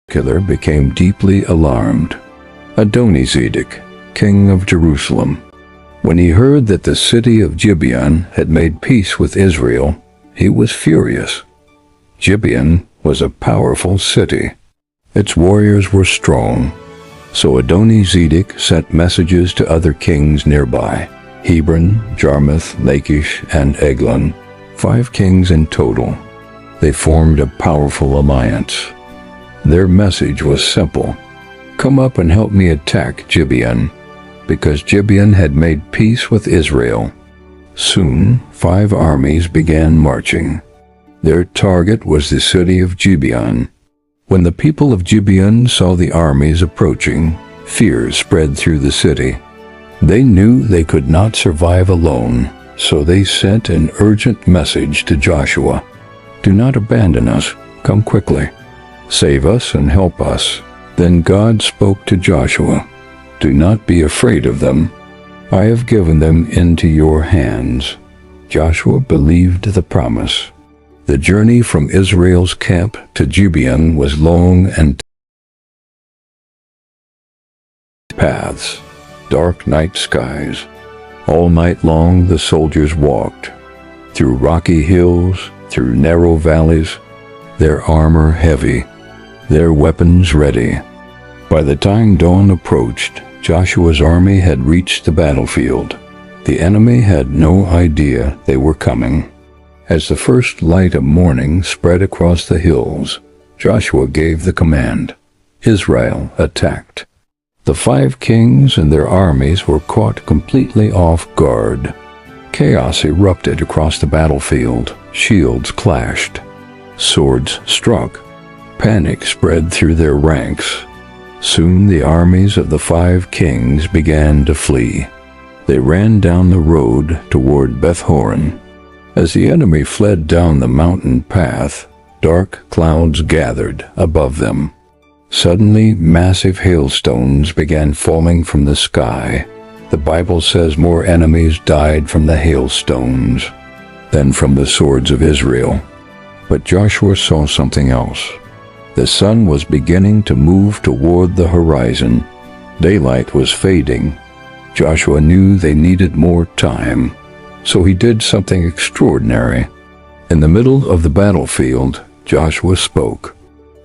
Storyteller became deeply alarmed. Adonizedek, king of Jerusalem. When he heard that the city of Gibeon had made peace with Israel, he was furious. Gibeon was a powerful city. Its warriors were strong. So Adonizedek sent messages to other kings nearby: Hebron, Jarmuth, Lachish, and Eglon, 5 kings in total. They formed a powerful alliance. Their message was simple: come up and help me attack Gibeon, because Gibeon had made peace with Israel. Soon, 5 armies began marching. Their target was the city of Gibeon. When the people of Gibeon saw the armies approaching, fear spread through the city. They knew they could not survive alone, so they sent an urgent message to Joshua. "Do not abandon us. Come quickly. Save us and help us." Then God spoke to Joshua. "Do not be afraid of them. I have given them into your hands." Joshua believed the promise. The journey from Israel's camp to Gibeon was long and paths, dark night skies. All night long the soldiers walked, through rocky hills, through narrow valleys, their armor heavy, their weapons ready. By the time dawn approached, Joshua's army had reached the battlefield. The enemy had no idea they were coming. As the first light of morning spread across the hills, Joshua gave the command. Israel attacked. The 5 kings and their armies were caught completely off guard. Chaos erupted across the battlefield. Shields clashed. Swords struck. Panic spread through their ranks. Soon the armies of the 5 kings began to flee. They ran down the road toward Beth-horon. As the enemy fled down the mountain path, dark clouds gathered above them. Suddenly, massive hailstones began falling from the sky. The Bible says more enemies died from the hailstones than from the swords of Israel. But Joshua saw something else. The sun was beginning to move toward the horizon. Daylight was fading. Joshua knew they needed more time. So he did something extraordinary. In the middle of the battlefield, Joshua spoke.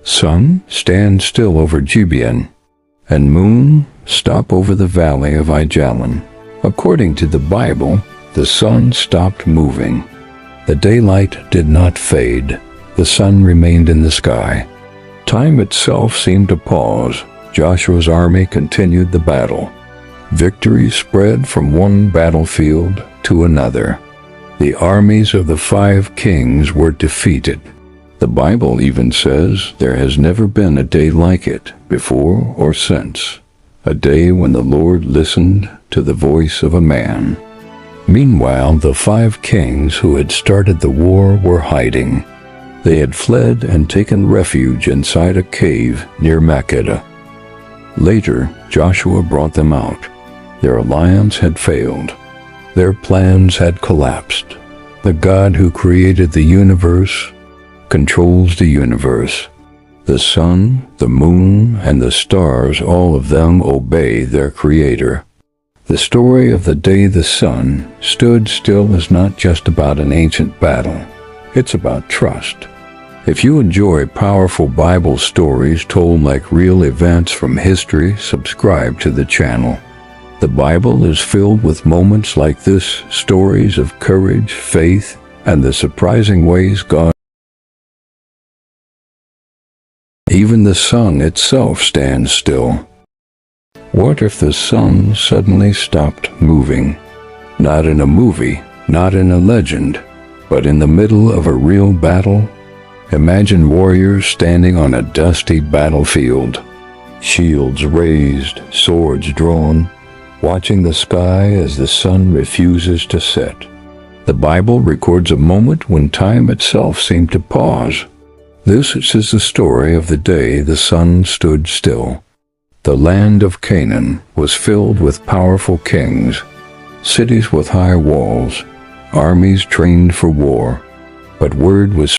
"Sun, stand still over Gibeon, and moon, stop over the valley of Aijalon." According to the Bible, the sun stopped moving. The daylight did not fade. The sun remained in the sky. Time itself seemed to pause. Joshua's army continued the battle. Victory spread from one battlefield to another. The armies of the 5 kings were defeated. The Bible even says there has never been a day like it, before or since, a day when the Lord listened to the voice of a man. Meanwhile, the 5 kings who had started the war were hiding. They had fled and taken refuge inside a cave near Makkedah. Later, Joshua brought them out. Their alliance had failed. Their plans had collapsed. The God who created the universe controls the universe. The sun, the moon, and the stars, all of them obey their Creator. The story of the day the sun stood still is not just about an ancient battle. It's about trust. If you enjoy powerful Bible stories told like real events from history, subscribe to the channel. The Bible is filled with moments like this, stories of courage, faith, and the surprising ways God. Even the sun itself stands still. What if the sun suddenly stopped moving? Not in a movie, not in a legend, but in the middle of a real battle. Imagine warriors standing on a dusty battlefield, shields raised, swords drawn, watching the sky as the sun refuses to set. The Bible records a moment when time itself seemed to pause. This is the story of the day the sun stood still. The land of Canaan was filled with powerful kings, cities with high walls, armies trained for war, but word was